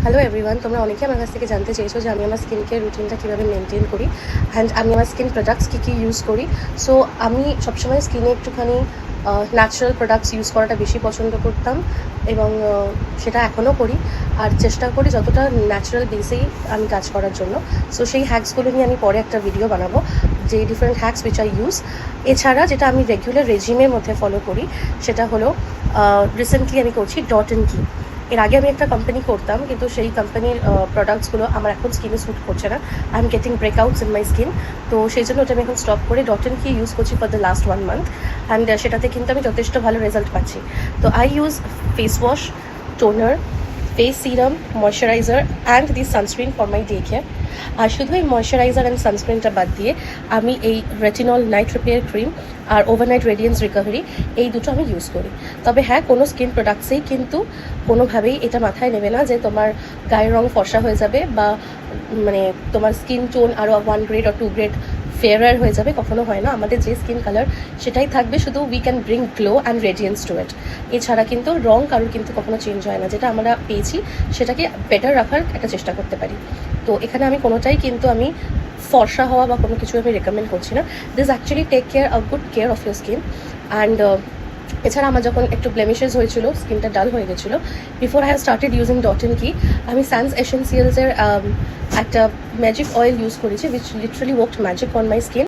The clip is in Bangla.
হ্যালো এভরিওয়ান, তোমরা অনেকে আমার কাছ থেকে জানতে চেয়েছো যে আমি আমার স্কিন কেয়ার রুটিনটা কীভাবে মেনটেন করি অ্যান্ড আমি আমার স্কিন প্রোডাক্টস কী ইউজ করি। সো আমি সবসময় স্কিনে একটুখানি ন্যাচারাল প্রোডাক্টস ইউজ করাটা বেশি পছন্দ করতাম এবং সেটা এখনও করি, আর চেষ্টা করি যতটা ন্যাচারাল বেসেই আমি কাজ করার জন্য। সো সেই হ্যাক্সগুলো নিয়ে আমি পরে একটা ভিডিও বানাবো, যে different hacks which I use. এছাড়া যেটা আমি রেগুলার রেজিমের মধ্যে ফলো করি সেটা হলো রিসেন্টলি আমি করছি ডট অ্যান্ড কি। এর আগে আমি একটা কোম্পানি করতাম, কিন্তু সেই কোম্পানির প্রোডাক্টসগুলো আমার এখন স্কিনে স্যুট করছে না। I am getting breakouts in my skin, তো সেই জন্য ওটা আমি এখন স্টপ করে ডট অ্যান্ড কি ইউজ করছি for the last 1 month, and সেটাতে কিন্তু আমি যথেষ্ট ভালো রেজাল্ট পাচ্ছি। তো I use face wash, toner, face serum, moisturiser and this sunscreen for my day care. আর শুধু এই ময়শ্চারাইজার অ্যান্ড সানস্ক্রিনটা বাদ দিয়ে আমি এই রেটিনল নাইট রিপেয়ার ক্রিম আর ওভারনাইট রেডিয়েন্স রিকভারি এই দুটো আমি ইউজ করি। তবে হ্যাঁ, কোনো স্কিন প্রোডাক্টসেই কিন্তু কোনোভাবেই এটা মাথায় নেবে না যে তোমার গায়ের রং ফর্সা হয়ে যাবে বা মানে তোমার স্কিন টোন আরও 1 গ্রেড or 2 গ্রেড ফেয়ারার হয়ে যাবে। কখনো হয় না, আমাদের যে স্কিন কালার সেটাই থাকবে, শুধু we can bring glow and radiance to it. এছাড়া কিন্তু রং কারোর কিন্তু কখনো চেঞ্জ হয় না, যেটা আমরা পেয়েছি সেটাকে বেটার রাখার একটা চেষ্টা করতে পারি। তো এখানে আমি কোনোটাই কিন্তু আমি ফর্সা হওয়া বা কোনো কিছু আমি রেকমেন্ড করছি না। This actually take care a good care of your skin. And এছাড়া আমার যখন একটু ব্লেমিশেস হয়েছিল, স্কিনটা ডাল হয়ে গেছিলো, before I have started using dot and কি, আমি স্যান্স এসেন্সিয়ালসের একটা ম্যাজিক অয়েল ইউজ করেছি, which literally worked magic on my skin.